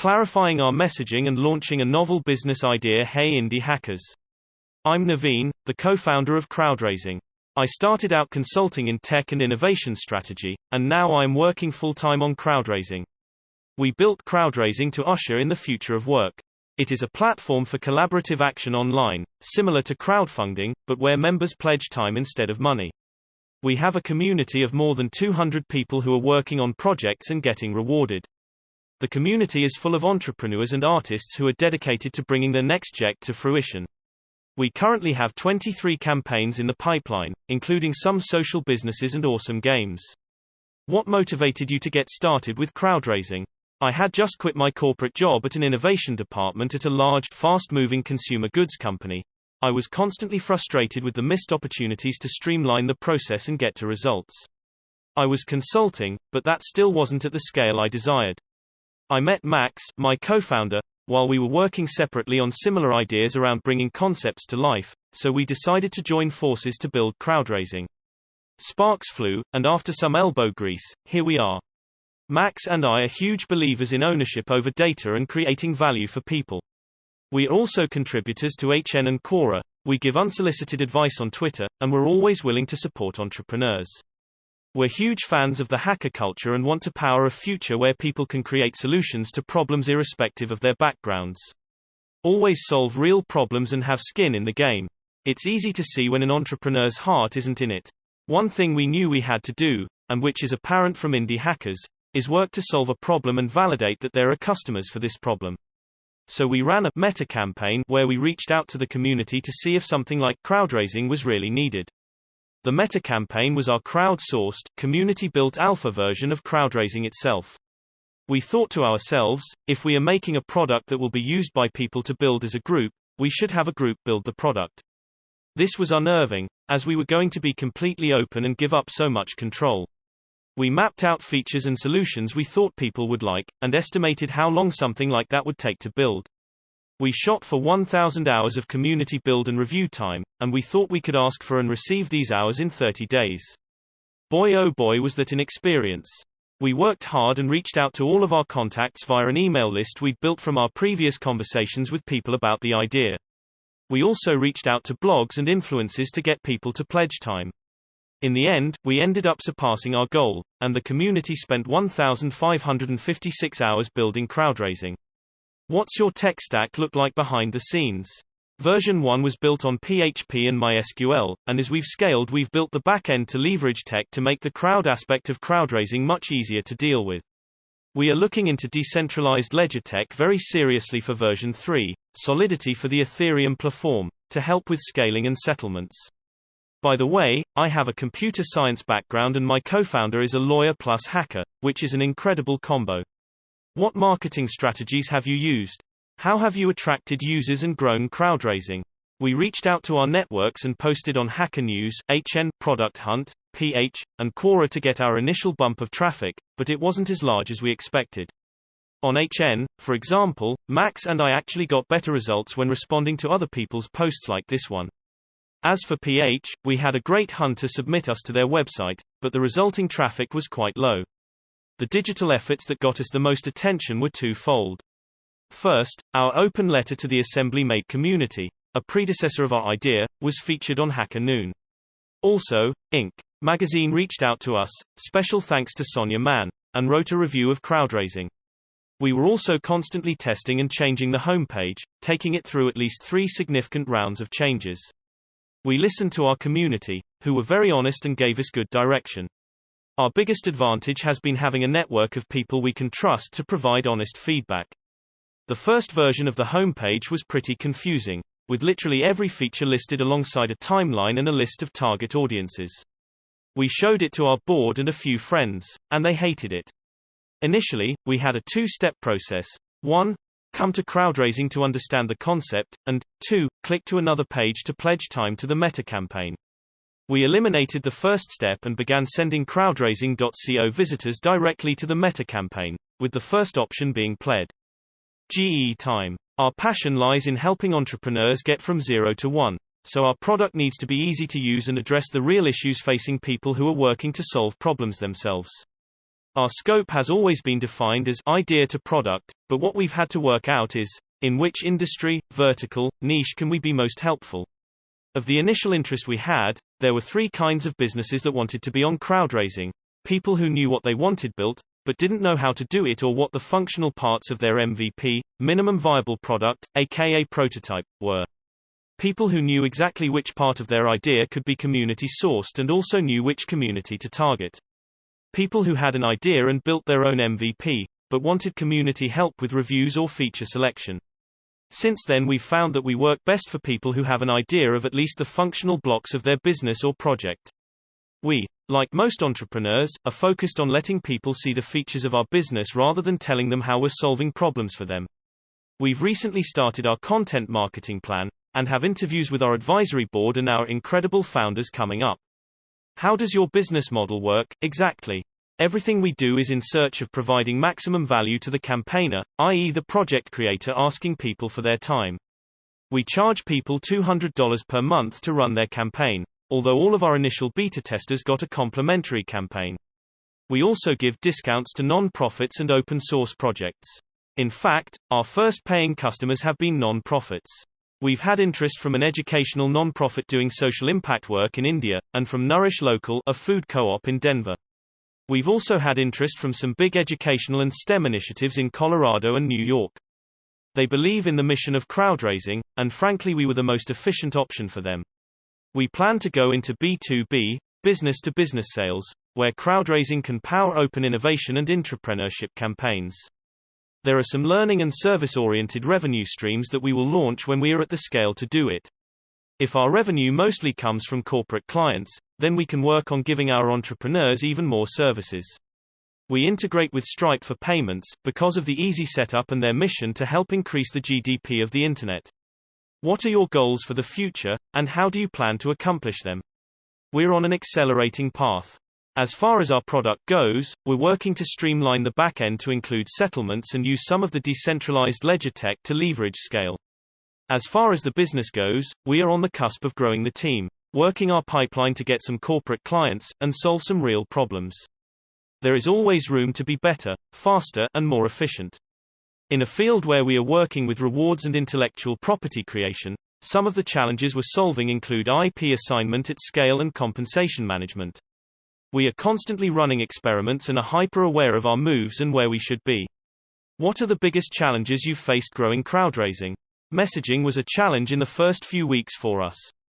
clarifying our messaging and launching a novel business idea. Hey Indie Hackers. I'm Naveen, the co-founder of Crowdraising. I started out consulting in tech and innovation strategy, and now I'm working full-time on crowdraising. We built Crowdraising to usher in the future of work. It is a platform for collaborative action online, similar to crowdfunding, but where members pledge time instead of money. We have a community of more than 200 people who are working on projects and getting rewarded. The community is full of entrepreneurs and artists who are dedicated to bringing their next project to fruition. We currently have 23 campaigns in the pipeline, including some social businesses and awesome games. What motivated you to get started with crowdraising? I had just quit my corporate job at an innovation department at a large, fast-moving consumer goods company. I was constantly frustrated with the missed opportunities to streamline the process and get to results. I was consulting, but that still wasn't at the scale I desired. I met Max, my co-founder, while we were working separately on similar ideas around bringing concepts to life, so we decided to join forces to build crowdraising. Sparks flew, and after some elbow grease, here we are. Max and I are huge believers in ownership over data and creating value for people. We are also contributors to HN and Quora. We give unsolicited advice on Twitter, and we're always willing to support entrepreneurs. We're huge fans of the hacker culture and want to power a future where people can create solutions to problems irrespective of their backgrounds. Always solve real problems and have skin in the game. It's easy to see when an entrepreneur's heart isn't in it. One thing we knew we had to do, and which is apparent from Indie Hackers, is work to solve a problem and validate that there are customers for this problem. So we ran a meta campaign where we reached out to the community to see if something like crowdraising was really needed. The meta campaign was our crowd-sourced, community-built alpha version of crowdraising itself. We thought to ourselves, if we are making a product that will be used by people to build as a group, we should have a group build the product. This was unnerving, as we were going to be completely open and give up so much control. We mapped out features and solutions we thought people would like, and estimated how long something like that would take to build. We shot for 1,000 hours of community build and review time, and we thought we could ask for and receive these hours in 30 days. Boy oh boy was that an experience. We worked hard and reached out to all of our contacts via an email list we'd built from our previous conversations with people about the idea. We also reached out to blogs and influencers to get people to pledge time. In the end, we ended up surpassing our goal, and the community spent 1,556 hours building crowdraising. What's your tech stack look like behind the scenes? Version 1 was built on PHP and MySQL, and as we've scaled, we've built the backend to leverage tech to make the crowd aspect of crowdraising much easier to deal with. We are looking into decentralized ledger tech very seriously for version 3, Solidity for the Ethereum platform, to help with scaling and settlements. By the way, I have a computer science background and my co-founder is a lawyer plus hacker, which is an incredible combo. What marketing strategies have you used? How have you attracted users and grown crowdraising? We reached out to our networks and posted on Hacker News, HN, Product Hunt, PH, and Quora to get our initial bump of traffic, but it wasn't as large as we expected. On HN, for example, Max and I actually got better results when responding to other people's posts like this one. As for PH, we had a great hunter submit us to their website, but the resulting traffic was quite low. The digital efforts that got us the most attention were twofold. First, our open letter to the Assembly Made community, a predecessor of our idea, was featured on Hacker Noon. Also, Inc. magazine reached out to us, special thanks to Sonia Mann, and wrote a review of crowdraising. We were also constantly testing and changing the homepage, taking it through at least 3 significant rounds of changes. We listened to our community, who were very honest and gave us good direction. Our biggest advantage has been having a network of people we can trust to provide honest feedback. The first version of the homepage was pretty confusing, with literally every feature listed alongside a timeline and a list of target audiences. We showed it to our board and a few friends, and they hated it. Initially, we had a 2-step process. 1. Come to crowdraising to understand the concept, and 2. Click to another page to pledge time to the meta campaign. We eliminated the first step and began sending crowdraising.co visitors directly to the meta campaign, with the first option being pled. Time. Our passion lies in helping entrepreneurs get from 0 to 1, so our product needs to be easy to use and address the real issues facing people who are working to solve problems themselves. Our scope has always been defined as idea to product, but what we've had to work out is, in which industry, vertical, niche can we be most helpful? Of the initial interest we had, there were three kinds of businesses that wanted to be on crowdraising: people who knew what they wanted built, but didn't know how to do it or what the functional parts of their MVP, minimum viable product, aka prototype, were. People who knew exactly which part of their idea could be community sourced and also knew which community to target. People who had an idea and built their own MVP, but wanted community help with reviews or feature selection. Since then we've found that we work best for people who have an idea of at least the functional blocks of their business or project. We, like most entrepreneurs, are focused on letting people see the features of our business rather than telling them how we're solving problems for them. We've recently started our content marketing plan, and have interviews with our advisory board and our incredible founders coming up. How does your business model work, exactly? Everything we do is in search of providing maximum value to the campaigner, i.e. the project creator asking people for their time. We charge people $200 per month to run their campaign, although all of our initial beta testers got a complimentary campaign. We also give discounts to non-profits and open source projects. In fact, our first paying customers have been non-profits. We've had interest from an educational non-profit doing social impact work in India, and from Nourish Local, a food co-op in Denver. We've also had interest from some big educational and STEM initiatives in Colorado and New York. They believe in the mission of crowdraising, and frankly we were the most efficient option for them. We plan to go into B2B, business-to-business sales, where crowdraising can power open innovation and intrapreneurship campaigns. There are some learning and service-oriented revenue streams that we will launch when we are at the scale to do it. If our revenue mostly comes from corporate clients, then we can work on giving our entrepreneurs even more services. We integrate with Stripe for payments, because of the easy setup and their mission to help increase the GDP of the Internet. What are your goals for the future, and how do you plan to accomplish them? We're on an accelerating path. As far as our product goes, we're working to streamline the back-end to include settlements and use some of the decentralized ledger tech to leverage scale. As far as the business goes, we are on the cusp of growing the team, working our pipeline to get some corporate clients, and solve some real problems. There is always room to be better, faster, and more efficient. In a field where we are working with rewards and intellectual property creation, some of the challenges we're solving include IP assignment at scale and compensation management. We are constantly running experiments and are hyper-aware of our moves and where we should be. What are the biggest challenges you've faced growing crowdraising? Messaging was a challenge in the first few weeks for us.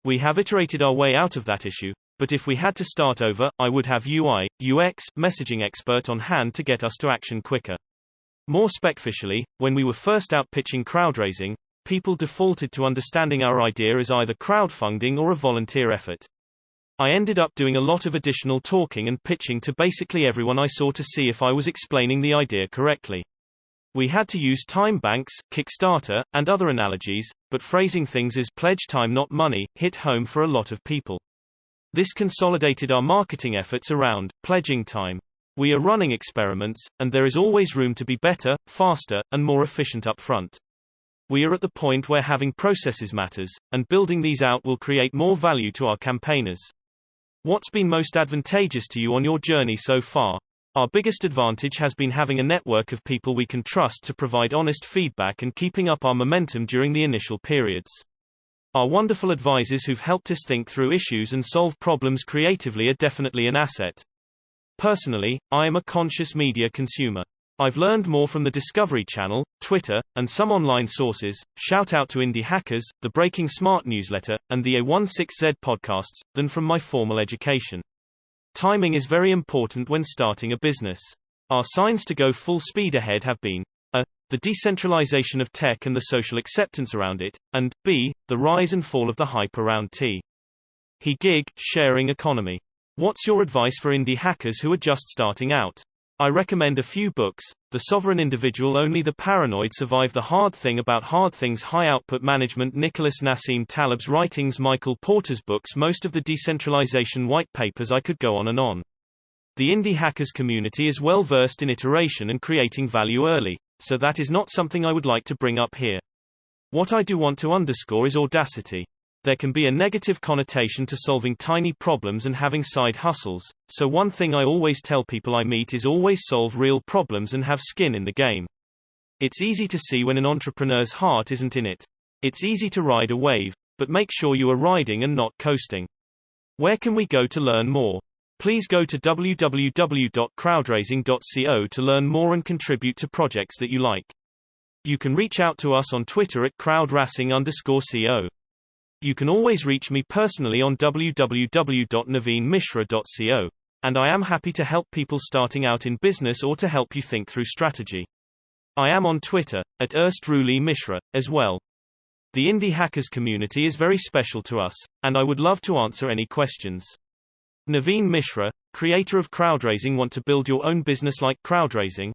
We have iterated our way out of that issue, but if we had to start over, I would have UI, UX, messaging expert on hand to get us to action quicker. More specifically, when we were first out pitching crowdraising, people defaulted to understanding our idea as either crowdfunding or a volunteer effort. I ended up doing a lot of additional talking and pitching to basically everyone I saw to see if I was explaining the idea correctly. We had to use time banks, Kickstarter, and other analogies, but phrasing things as pledge time not money hit home for a lot of people. This consolidated our marketing efforts around pledging time. We are running experiments, and there is always room to be better, faster, and more efficient up front. We are at the point where having processes matters, and building these out will create more value to our campaigners. What's been most advantageous to you on your journey so far? Our biggest advantage has been having a network of people we can trust to provide honest feedback and keeping up our momentum during the initial periods. Our wonderful advisors who've helped us think through issues and solve problems creatively are definitely an asset. Personally, I am a conscious media consumer. I've learned more from the Discovery Channel, Twitter, and some online sources, shout out to Indie Hackers, the Breaking Smart newsletter, and the A16Z podcasts, than from my formal education. Timing is very important when starting a business. Our signs to go full speed ahead have been A. The decentralization of tech and the social acceptance around it, and B. The rise and fall of the hype around gig sharing economy. What's your advice for indie hackers who are just starting out? I recommend a few books: The Sovereign Individual, Only the Paranoid Survive, The Hard Thing About Hard Things, High Output Management, Nicholas Nassim Taleb's writings, Michael Porter's books, most of the decentralization white papers. I could go on and on. The indie hackers community is well versed in iteration and creating value early, so that is not something I would like to bring up here. What I do want to underscore is audacity. There can be a negative connotation to solving tiny problems and having side hustles, so one thing I always tell people I meet is always solve real problems and have skin in the game. It's easy to see when an entrepreneur's heart isn't in it. It's easy to ride a wave, but make sure you are riding and not coasting. Where can we go to learn more? Please go to www.crowdraising.co to learn more and contribute to projects that you like. You can reach out to us on Twitter at crowdrasing_co. You can always reach me personally on www.naveenmishra.co. And I am happy to help people starting out in business or to help you think through strategy. I am on Twitter, at @erstruli_mishra, as well. The Indie Hackers community is very special to us, and I would love to answer any questions. Naveen Mishra, creator of Crowdraising. Want to build your own business like Crowdraising?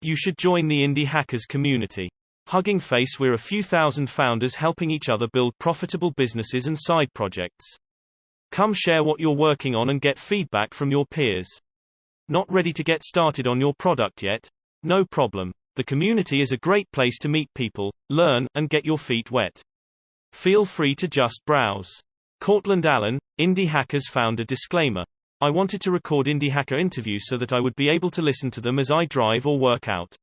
You should join the Indie Hackers community. Hugging face, we're a few thousand founders helping each other build profitable businesses and side projects. Come share what you're working on and get feedback from your peers. Not ready to get started on your product yet? No problem. The community is a great place to meet people, learn, and get your feet wet. Feel free to just browse. Courtland Allen, Indie Hackers founder. Disclaimer. I wanted to record Indie Hacker interviews so that I would be able to listen to them as I drive or work out.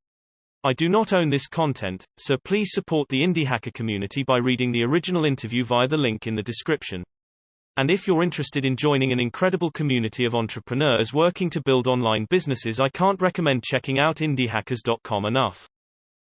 I do not own this content, so please support the Indie Hacker community by reading the original interview via the link in the description. And if you're interested in joining an incredible community of entrepreneurs working to build online businesses, I can't recommend checking out indiehackers.com enough.